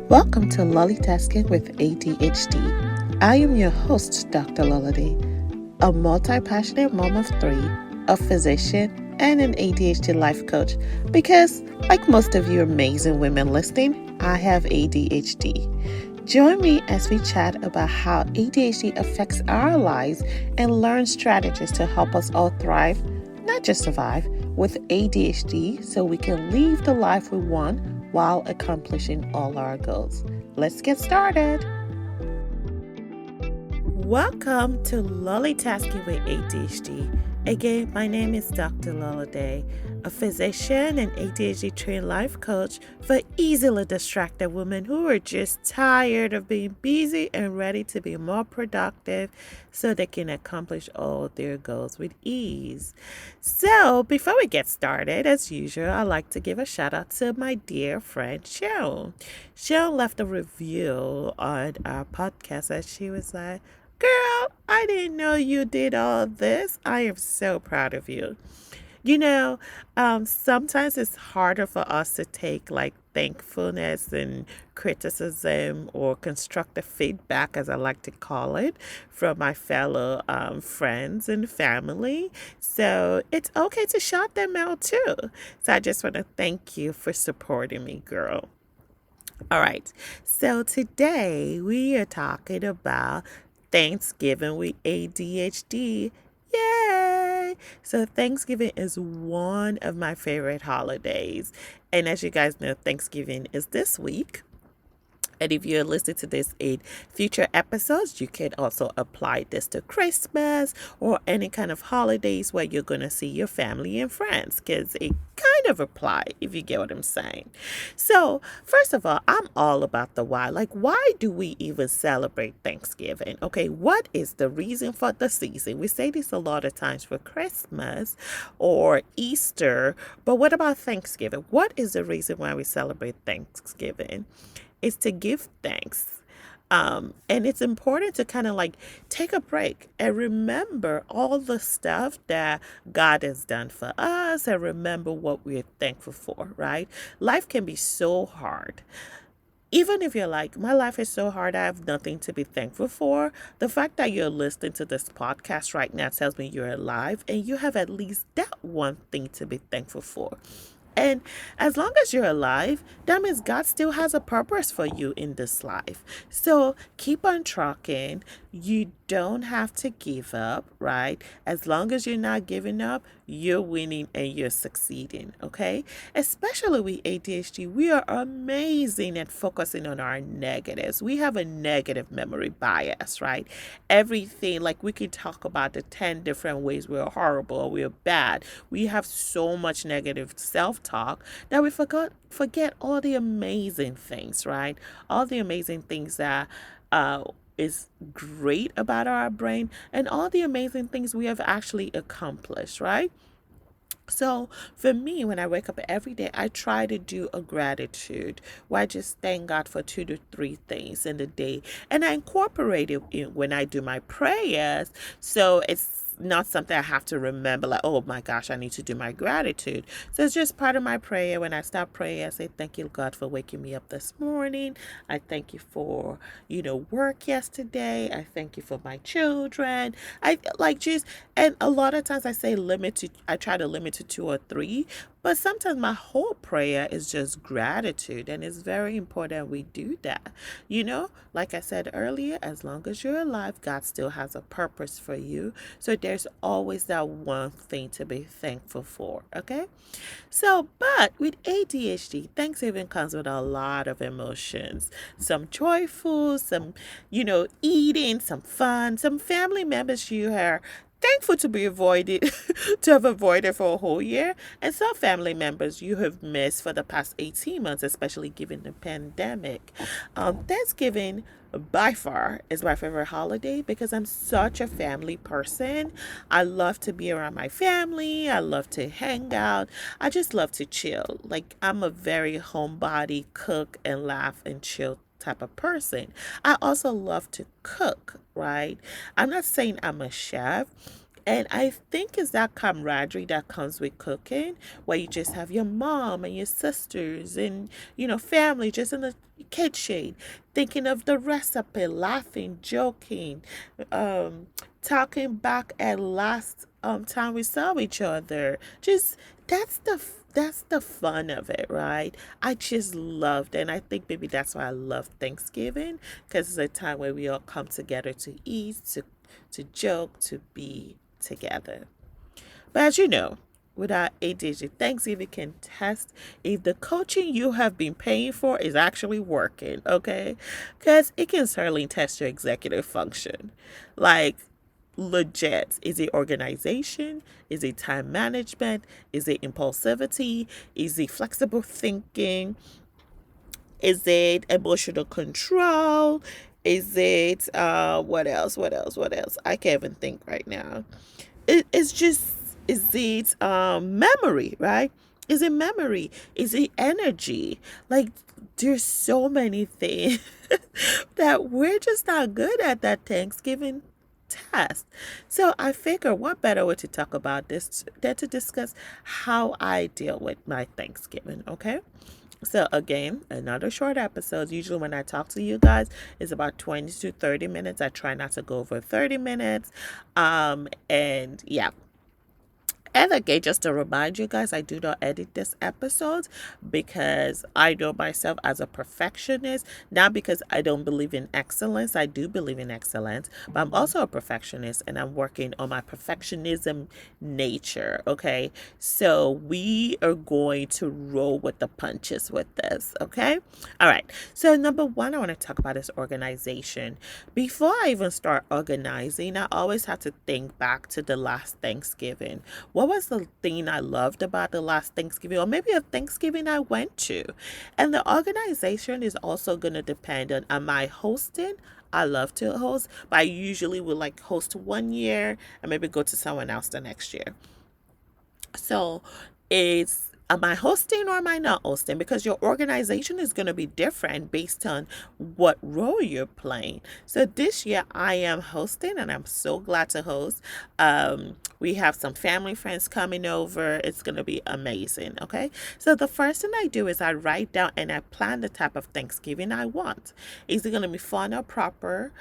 Welcome to LollieTasking with ADHD. I am your host, Dr. Lola, a multi-passionate mom of three, a physician, and an ADHD life coach because, like most of you amazing women listening, I have ADHD. Join me as we chat about how ADHD affects our lives and learn strategies to help us all thrive, not just survive, with ADHD so we can live the life we want while accomplishing all our goals. Let's get started. Welcome to LollieTasking with ADHD. Again, my name is Dr. Lola, a physician and ADHD trained life coach for easily distracted women who are just tired of being busy and ready to be more productive so they can accomplish all their goals with ease. So, before we get started, as usual, I'd like to give a shout out to my dear friend Cheryl. Cheryl left a review on our podcast and she was like, "Girl, I didn't know you did all this. I am so proud of you." Sometimes it's harder for us to take like thankfulness and criticism or constructive feedback, as I like to call it, from my fellow friends and family. So it's okay to shout them out too. So I just want to thank you for supporting me, girl. All right. So today we are talking about Thanksgiving with ADHD. Yay! So Thanksgiving is one of my favorite holidays. And as you guys know, Thanksgiving is this week. And if you're listening to this in future episodes, you can also apply this to Christmas or any kind of holidays where you're going to see your family and friends, because it kind of apply, if you get what I'm saying. So, first of all, I'm all about the why. Like, why do we even celebrate Thanksgiving? Okay, what is the reason for the season? We say this a lot of times for Christmas or Easter, but what about Thanksgiving? What is the reason why we celebrate Thanksgiving? Is to give thanks. And it's important to kind of like take a break and remember all the stuff that God has done for us and remember what we're thankful for, right? Life can be so hard. Even if you're like, my life is so hard, I have nothing to be thankful for. The fact that you're listening to this podcast right now tells me you're alive and you have at least that one thing to be thankful for. And as long as you're alive, that means God still has a purpose for you in this life. So keep on trucking. You don't have to give up, right? As long as you're not giving up, you're winning and you're succeeding, okay? Especially with ADHD, we are amazing at focusing on our negatives. We have a negative memory bias, right? Everything, like we can talk about the 10 different ways we're horrible or we're bad. We have so much negative self-talk that we forget all the amazing things, right? All the amazing things that is great about our brain and all the amazing things we have actually accomplished, right? So for me, when I wake up every day, I try to do a gratitude where I just thank God for 2 to 3 things in the day. And I incorporate it in when I do my prayers. So it's not something I have to remember like, oh my gosh, I need to do my gratitude. So it's just part of my prayer. When I start praying, I say, thank you, God, for waking me up this morning. I thank you for, work yesterday. I thank you for my children. I like just, and a lot of times I try to limit to 2 or 3, but sometimes my whole prayer is just gratitude. And it's very important we do that. Like I said earlier, as long as you're alive, God still has a purpose for you. So there's always that one thing to be thankful for, okay? So, but with ADHD, Thanksgiving comes with a lot of emotions. Some joyful, some, eating, some fun, some family members you are thankful to be avoided, to have avoided for a whole year, and some family members you have missed for the past 18 months, especially given the pandemic. Thanksgiving by far is my favorite holiday because I'm such a family person. I love to be around my family. I love to hang out. I just love to chill. Like, I'm a very homebody, cook and laugh and chill type of person. I also love to cook, right? I'm not saying I'm a chef. And I think it's that camaraderie that comes with cooking, where you just have your mom and your sisters and, family just in the kitchen, thinking of the recipe, laughing, joking, um, talking back at last time we saw each other. Just that's the fun of it, right? I just loved it. And I think maybe that's why I love Thanksgiving, because it's a time where we all come together to eat, to joke, to be together. But as you know, with our ADHD, Thanksgiving can test if the coaching you have been paying for is actually working, okay? Because it can certainly test your executive function. Like, legit. Is it organization? Is it time management? Is it impulsivity? Is it flexible thinking? Is it emotional control? Is it what else? What else? What else? I can't even think right now. It's just, is it memory, right? Is it memory? Is it energy? Like, there's so many things that we're just not good at that Thanksgiving test. So I figure what better way to talk about this than to discuss how I deal with my Thanksgiving, okay? So again, another short episode. Usually when I talk to you guys, it's about 20 to 30 minutes. I try not to go over 30 minutes. And yeah, and again, just to remind you guys, I do not edit this episode because I know myself as a perfectionist, not because I don't believe in excellence. I do believe in excellence, but I'm also a perfectionist and I'm working on my perfectionism nature. Okay. So we are going to roll with the punches with this. Okay. All right. So, number one, I want to talk about is organization. Before I even start organizing, I always have to think back to the last Thanksgiving. What was the thing I loved about the last Thanksgiving, or maybe a Thanksgiving I went to? And the organization is also going to depend on, am I hosting? I love to host, but I usually will like host 1 year and maybe go to someone else the next year. So it's, am I hosting or am I not hosting? Because your organization is going to be different based on what role you're playing. So this year I am hosting and I'm so glad to host. We have some family friends coming over. It's going to be amazing. Okay. So the first thing I do is I write down and I plan the type of Thanksgiving I want. Is it going to be fun or proper?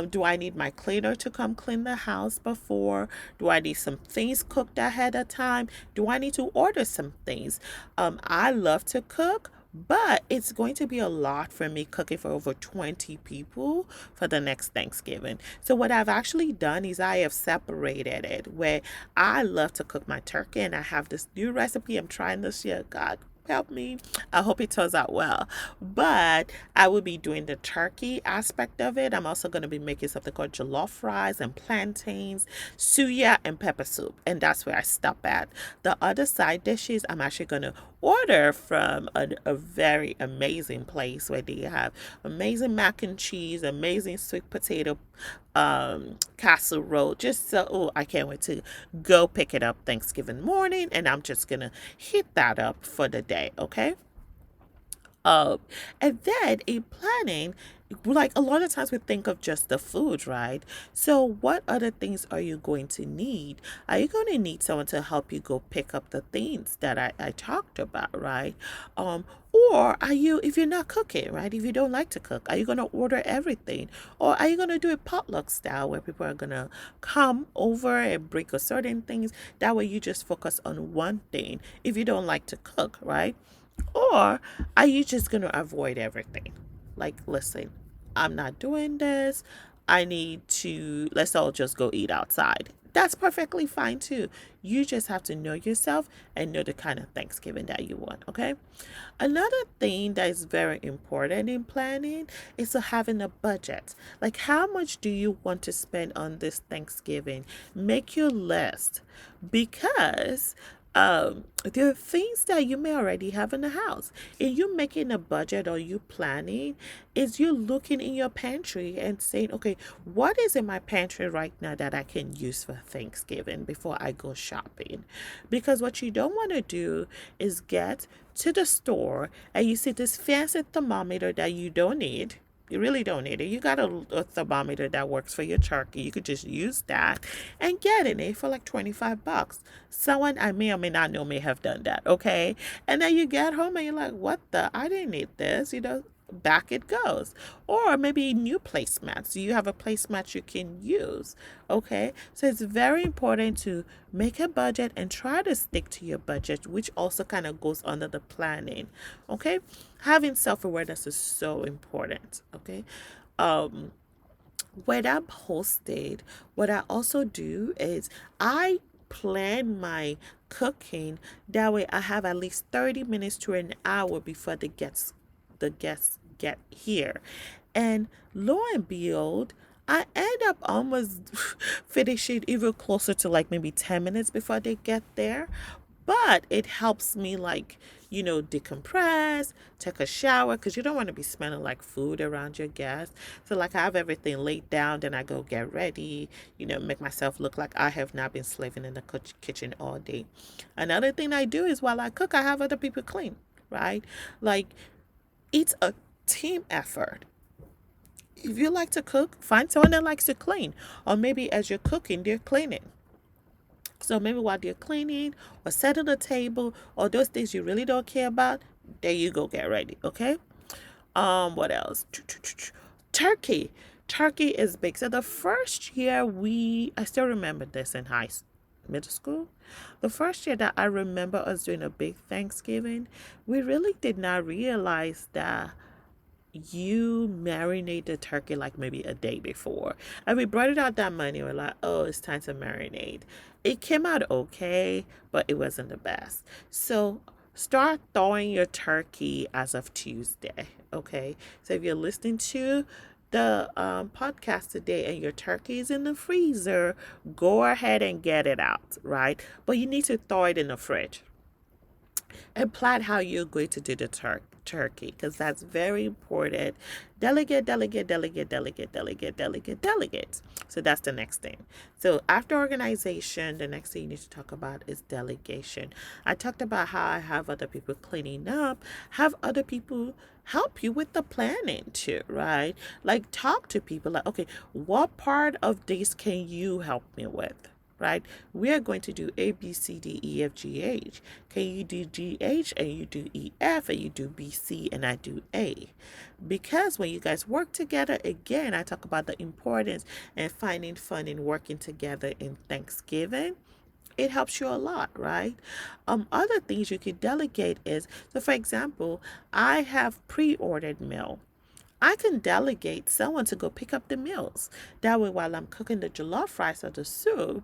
Do I need my cleaner to come clean the house before? Do I need some things cooked ahead of time? Do I need to order some things? I love to cook, but it's going to be a lot for me cooking for over 20 people for the next Thanksgiving. So what I've actually done is I have separated it, where I love to cook my turkey and I have this new recipe I'm trying this year. God help me. I hope it turns out well. But I will be doing the turkey aspect of it. I'm also going to be making something called jollof rice and plantains, suya, and pepper soup. And that's where I stop at. The other side dishes, I'm actually going to order from a very amazing place where they have amazing mac and cheese, amazing sweet potato casserole. Just so, oh, I can't wait to go pick it up Thanksgiving morning, and I'm just gonna hit that up for the day, okay? Um, and then in planning, like a lot of times we think of just the food, right? So what other things are you going to need? Are you going to need someone to help you go pick up the things that I talked about, right? Um, or are you, if you're not cooking, right? If you don't like to cook, are you going to order everything? Or are you going to do it potluck style where people are going to come over and bring us certain things? That way you just focus on one thing if you don't like to cook, right? Or are you just going to avoid everything? Like, listen, I'm not doing this. I need to, let's all just go eat outside. That's perfectly fine too. You just have to know yourself and know the kind of Thanksgiving that you want, okay? Another thing that is very important in planning is to having a budget. Like, how much do you want to spend on this Thanksgiving? Make your list, because there are things that you may already have in the house. And you making a budget or you planning is you looking in your pantry and saying, okay, what is in my pantry right now that I can use for Thanksgiving before I go shopping? Because what you don't want to do is get to the store and you see this fancy thermometer that you don't need. You really don't need it. You got a thermometer that works for your turkey. You could just use that and get it for like 25 bucks. Someone I may or may not know may have done that, okay? And then you get home and you're like, what the? I didn't need this, back it goes. Or maybe new placemats. You have a placemat you can use, okay? So it's very important to make a budget and try to stick to your budget, which also kind of goes under the planning, okay? Having self-awareness is so important, okay? um when I'm hosted, what I also do is I plan my cooking. That way I have at least 30 minutes to an hour before the guests get here. And lo and behold, I end up almost finishing even closer to like maybe 10 minutes before they get there. But it helps me, like, decompress, take a shower, because you don't want to be smelling like food around your guests. So, like, I have everything laid down, then I go get ready, make myself look like I have not been slaving in the kitchen all day. Another thing I do is while I cook, I have other people clean, right? Like, it's a team effort. If you like to cook, find someone that likes to clean. Or maybe as you're cooking, they're cleaning. So maybe while they're cleaning or setting the table or those things you really don't care about, there you go, get ready, okay? What else? Turkey. Turkey is big. So the first year I still remember this in middle school. The first year that I remember us doing a big Thanksgiving, we really did not realize that you marinate the turkey like maybe a day before. And we brought it out that Monday. We're like, oh, it's time to marinate. It came out okay, but it wasn't the best. So start thawing your turkey as of Tuesday. Okay. So if you're listening to the podcast today and your turkey is in the freezer, go ahead and get it out, right? But you need to thaw it in the fridge and plan how you're going to do the turkey, because that's very important. Delegate, delegate, delegate, delegate, delegate, delegate, delegate. So that's the next thing. So after organization, the next thing you need to talk about is delegation. I talked about how I have other people cleaning up, have other people help you with the planning too, right? Like, talk to people like, okay, what part of this can you help me with? Right? We are going to do A, B, C, D, E, F, G, H. Can you do G, H, and you do E, F, and you do B, C, and I do A? Because when you guys work together, again, I talk about the importance and finding fun in working together in Thanksgiving. It helps you a lot, right? Other things you could delegate is, so for example, I have pre-ordered meal. I can delegate someone to go pick up the meals. That way, while I'm cooking the jollof rice or the soup,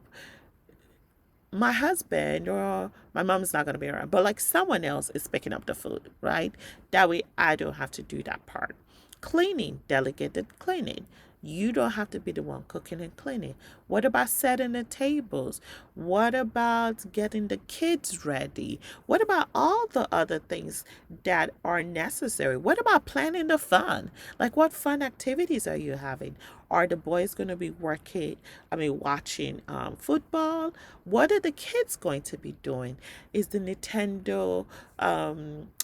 my husband or my mom's not going to be around, but like someone else is picking up the food, right? That way, I don't have to do that part. Cleaning, delegated cleaning. You don't have to be the one cooking and cleaning. What about setting the tables? What about getting the kids ready? What about all the other things that are necessary? What about planning the fun? Like, what fun activities are you having? Are the boys going to be watching football? What are the kids going to be doing? Is the Nintendo,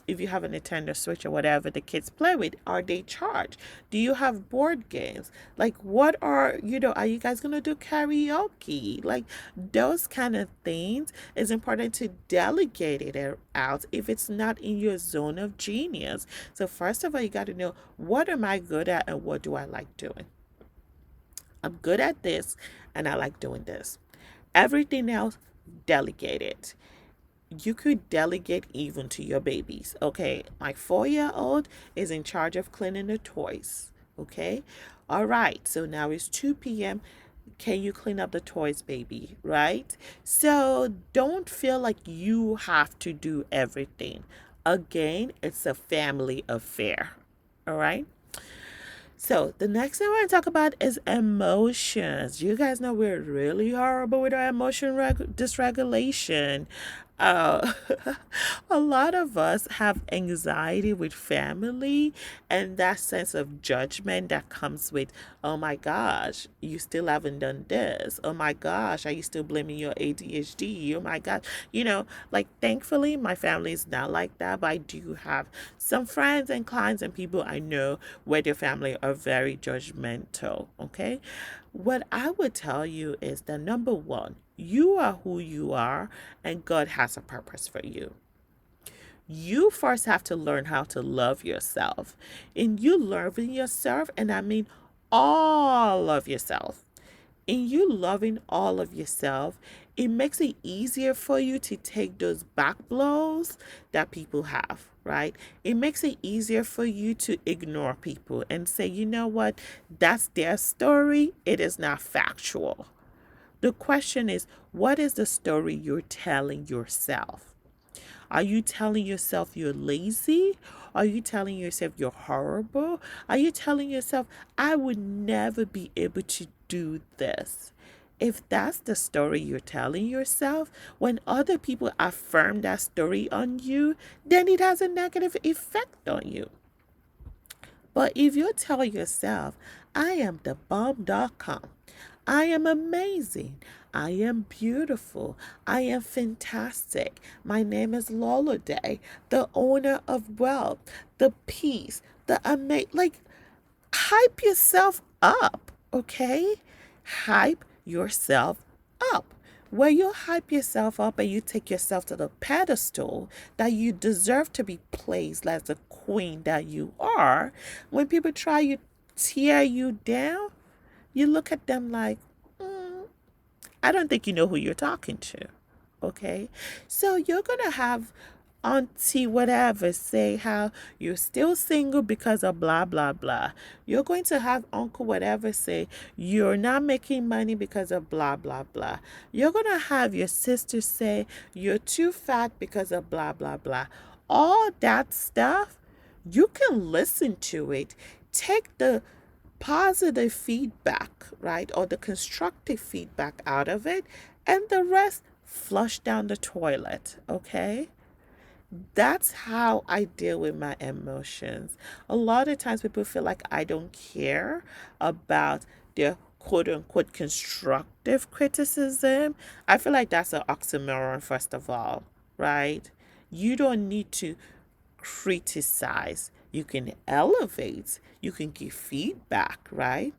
if you have a Nintendo Switch or whatever the kids play with, are they charged? Do you have board games? Like, what are you guys going to do karaoke? Like, those kind of things is important to delegate it out if it's not in your zone of genius. So first of all, you got to know, what am I good at and what do I like doing? I'm good at this and I like doing this. Everything else, delegate it. You could delegate even to your babies. Okay, my 4-year-old is in charge of cleaning the toys. Okay, all right, so now it's 2 p.m. Can you clean up the toys, baby? Right? So don't feel like you have to do everything. Again, it's a family affair. All right. So the next thing we're going to talk about is emotions. You guys know we're really horrible with our emotion dysregulation. uh, a lot of us have anxiety with family and that sense of judgment that comes with, oh my gosh, you still haven't done this. Oh my gosh, are you still blaming your ADHD? Oh my God. Like thankfully, my family is not like that, but I do have some friends and clients and people I know where their family are very judgmental. Okay. What I would tell you is that number one, you are who you are, and God has a purpose for you. You first have to learn how to love yourself. And you loving yourself, and I mean all of yourself. In you loving all of yourself, it makes it easier for you to take those back blows that people have, right? It makes it easier for you to ignore people and say, you know what, that's their story. It is not factual. The question is, what is the story you're telling yourself? Are you telling yourself you're lazy? Are you telling yourself you're horrible? Are you telling yourself, I would never be able to do this? If that's the story you're telling yourself, when other people affirm that story on you, then it has a negative effect on you. But if you tell yourself, I am the bomb.com, I am amazing, I am beautiful, I am fantastic, my name is Lola Day, the owner of wealth, the peace, like, hype yourself up, okay? Hype yourself up. Where you hype yourself up and you take yourself to the pedestal that you deserve to be placed as the queen that you are, when people try to tear you down, you look at them like, I don't think you know who you're talking to. Okay? So you're going to have auntie whatever say how you're still single because of blah blah blah. You're going to have uncle whatever say you're not making money because of blah blah blah. You're going to have your sister say you're too fat because of blah blah blah. All that stuff, you can listen to it. Take the positive feedback, right? Or the constructive feedback out of it, and the rest flush down the toilet, okay? That's how I deal with my emotions. A lot of times people feel like I don't care about their quote unquote constructive criticism. I feel like that's an oxymoron, first of all, right? You don't need to criticize. You can elevate, you can give feedback, right?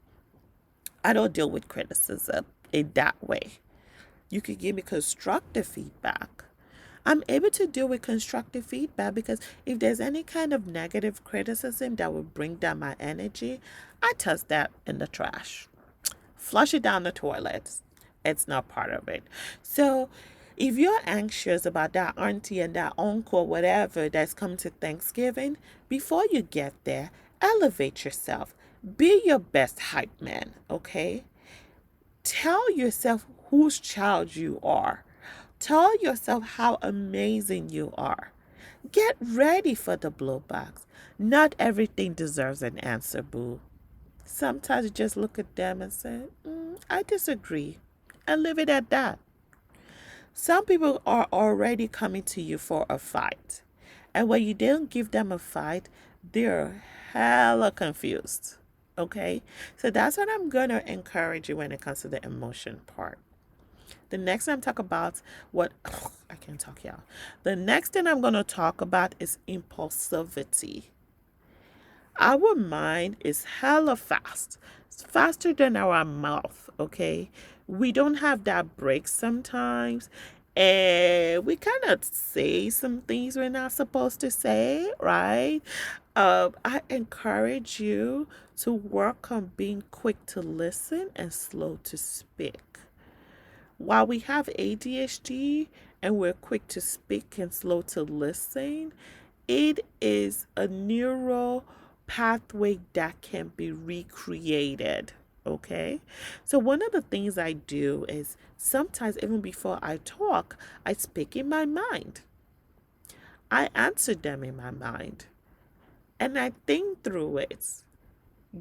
I don't deal with criticism in that way. You can give me constructive feedback. I'm able to deal with constructive feedback because if there's any kind of negative criticism that will bring down my energy, I toss that in the trash. Flush it down the toilet. It's not part of it. So if you're anxious about that auntie and that uncle, whatever, that's coming to Thanksgiving, before you get there, elevate yourself. Be your best hype man, okay? Tell yourself whose child you are. Tell yourself how amazing you are. Get ready for the blowbacks. Not everything deserves an answer, boo. Sometimes you just look at them and say, I disagree, and leave it at that. Some people are already coming to you for a fight. And when you don't give them a fight, they're hella confused. Okay? So that's what I'm going to encourage you when it comes to the emotion part. The next thing I'm talking about, I can't talk, y'all. The next thing I'm going to talk about is impulsivity. Our mind is hella fast. It's faster than our mouth, okay? We don't have that break sometimes. And we kind of say some things we're not supposed to say, right? I encourage you to work on being quick to listen and slow to speak. While we have ADHD and we're quick to speak and slow to listen, it is a neural pathway that can be recreated. Okay? So, one of the things I do is sometimes, even before I talk, I speak in my mind. I answer them in my mind and I think through it.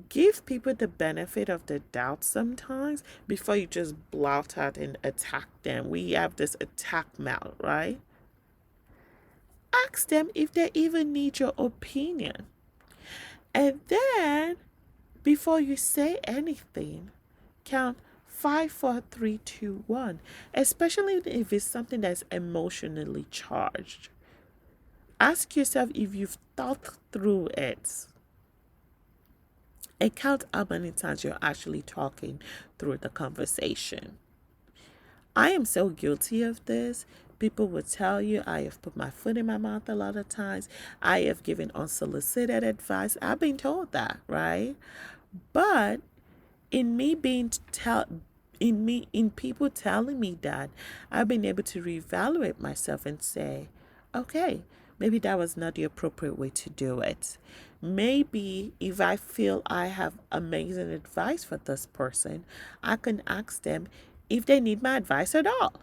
Give people the benefit of the doubt sometimes before you just blout out and attack them. We have this attack mouth, right? Ask them if they even need your opinion. And then, before you say anything, count 5, 4, 3, 2, 1, especially if it's something that's emotionally charged. Ask yourself if you've thought through it and count how many times you're actually talking through the conversation. I am so guilty of this. People will tell you I have put my foot in my mouth a lot of times. I have given unsolicited advice. I've been told that, right? But in me being in people telling me that, I've been able to reevaluate myself and say, okay, maybe that was not the appropriate way to do it. Maybe if I feel I have amazing advice for this person, I can ask them if they need my advice at all,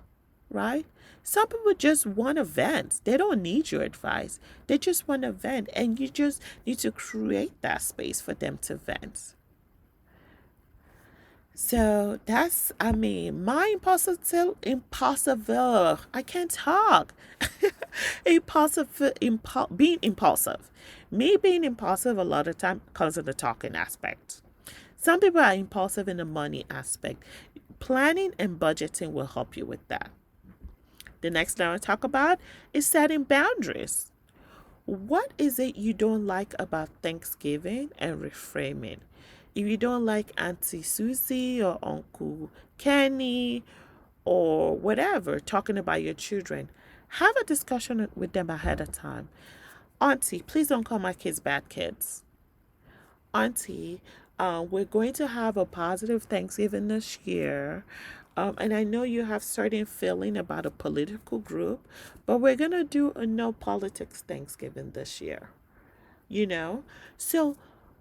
right? Some people just want to vent. They don't need your advice. They just want to vent, and you just need to create that space for them to vent. So that's, I mean, my impossible, I can't talk. Being impulsive. Me being impulsive a lot of time comes in the talking aspect. Some people are impulsive in the money aspect. Planning and budgeting will help you with that. The next thing I want to talk about is setting boundaries. What is it you don't like about Thanksgiving and reframing? If you don't like Auntie Susie or Uncle Kenny or whatever talking about your children, have a discussion with them ahead of time. Auntie, please don't call my kids bad kids. Auntie, we're going to have a positive Thanksgiving this year. And I know you have certain feeling about a political group, but we're going to do a no politics Thanksgiving this year. You know? So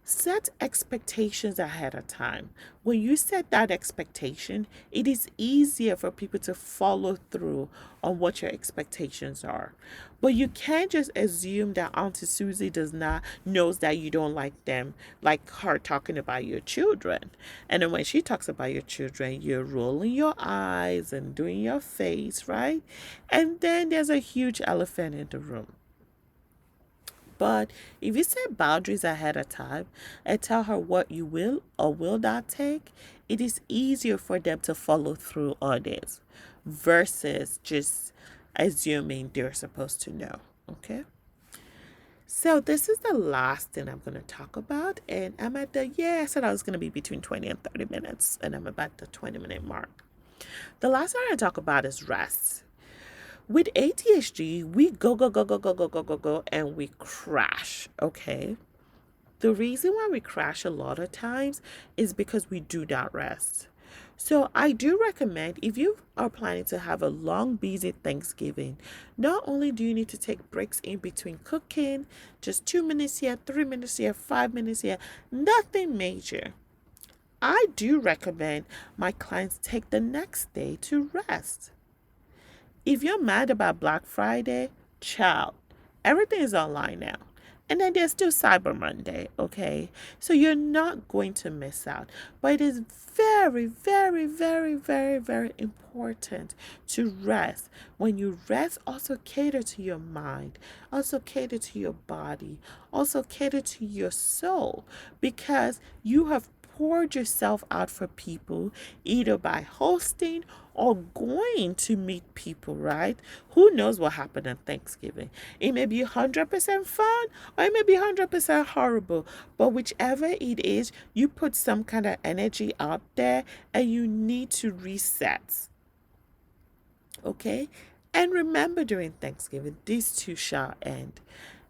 set expectations ahead of time. When you set that expectation, it is easier for people to follow through on what your expectations are. But you can't just assume that Auntie Susie does not knows that you don't like them, like her talking about your children. And then when she talks about your children, you're rolling your eyes and doing your face, right? And then there's a huge elephant in the room. But if you set boundaries ahead of time and tell her what you will or will not take, it is easier for them to follow through on it versus just assuming they're supposed to know. Okay? So this is the last thing I'm going to talk about. And I'm at I said I was going to be between 20 and 30 minutes. And I'm about the 20-minute mark. The last thing I'm going to talk about is rest. With ADHD, we go, and we crash, okay? The reason why we crash a lot of times is because we do not rest. So I do recommend if you are planning to have a long, busy Thanksgiving, not only do you need to take breaks in between cooking, just 2 minutes here, 3 minutes here, 5 minutes here, nothing major. I do recommend my clients take the next day to rest. If you're mad about Black Friday, child, everything is online now. And then there's still Cyber Monday, okay? So you're not going to miss out. But it is very, very, very, very, very important to rest. When you rest, also cater to your mind, also cater to your body, also cater to your soul, because you have poured yourself out for people either by hosting or going to meet people, right? Who knows what happened on Thanksgiving? It may be 100% fun or it may be 100% horrible, but whichever it is, you put some kind of energy out there and you need to reset. Okay? And remember, during Thanksgiving, these two shall end.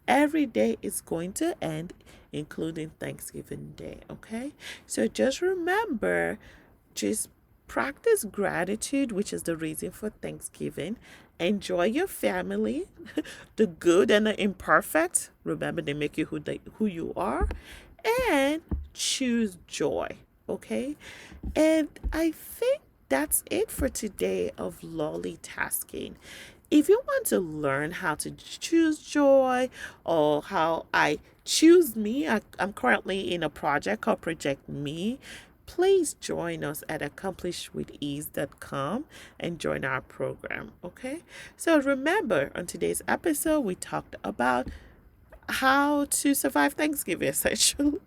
Every day is going to end, including Thanksgiving Day, okay? So just remember, just practice gratitude, which is the reason for Thanksgiving. Enjoy your family, the good and the imperfect. Remember, they make you who you are. And choose joy, okay? And I think that's it for today of LollieTasking. If you want to learn how to choose joy or how I choose me, I'm currently in a project called Project Me. please join us at accomplishwithease.com and join our program, okay? So remember, on today's episode, we talked about how to survive Thanksgiving, essentially.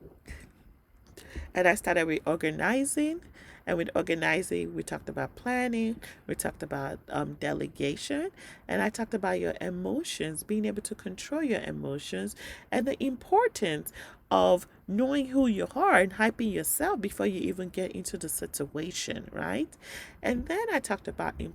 And I started with organizing. And with organizing, we talked about planning, we talked about delegation, and I talked about your emotions, being able to control your emotions, and the importance of knowing who you are and hyping yourself before you even get into the situation, right? And then I talked about being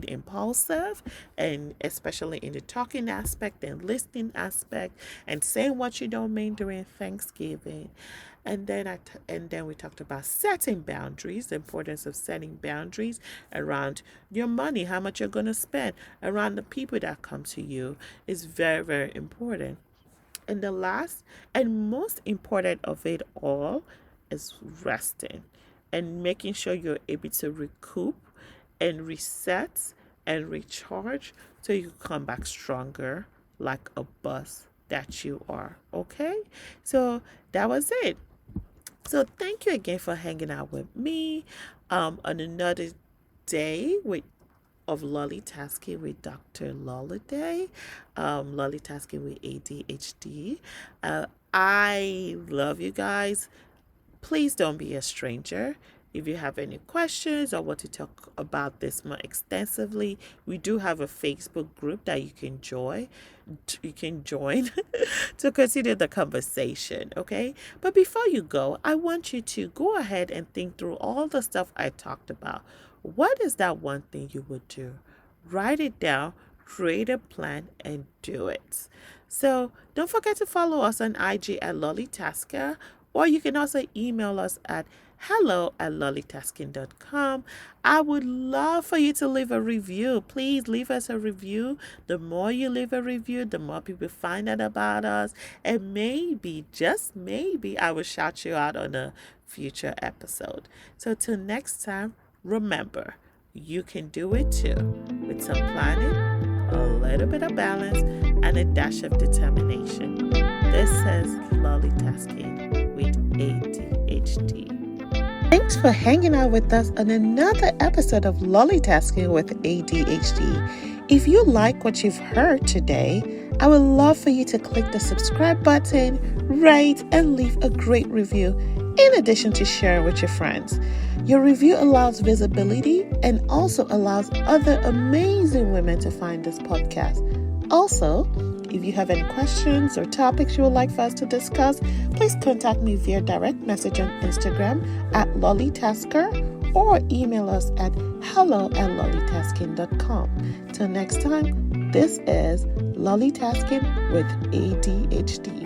impulsive, and especially in the talking aspect and listening aspect, and saying what you don't mean during Thanksgiving. And then we talked about setting boundaries, the importance of setting boundaries around your money, how much you're going to spend, around the people that come to you is very, very important. And the last and most important of it all is resting and making sure you're able to recoup and reset and recharge so you come back stronger like a bus that you are. Okay? So that was it. So thank you again for hanging out with me on another day of LollieTasking with Dr. Lola Day, LollieTasking with ADHD. I love you guys. Please don't be a stranger. If you have any questions or want to talk about this more extensively, we do have a Facebook group that you can join. To continue the conversation, okay? But before you go, I want you to go ahead and think through all the stuff I talked about. What is that one thing you would do? Write it down, create a plan, and do it. So don't forget to follow us on IG at LollieTasker, or you can also email us at hello@LollieTasking.com. I would love for you to leave a review. Please leave us a review. The more you leave a review, the more people find out about us. And maybe, just maybe, I will shout you out on a future episode. So till next time, remember, you can do it too. With some planning, a little bit of balance, and a dash of determination. This is LollieTasking with ADHD. Thanks for hanging out with us on another episode of LollieTasking with ADHD. If you like what you've heard today, I would love for you to click the subscribe button, rate, and leave a great review, in addition to sharing with your friends. Your review allows visibility and also allows other amazing women to find this podcast. Also, if you have any questions or topics you would like for us to discuss, please contact me via direct message on Instagram at LollieTasker or email us at hello@LollieTasking.com. Till next time, this is LollieTasking with ADHD.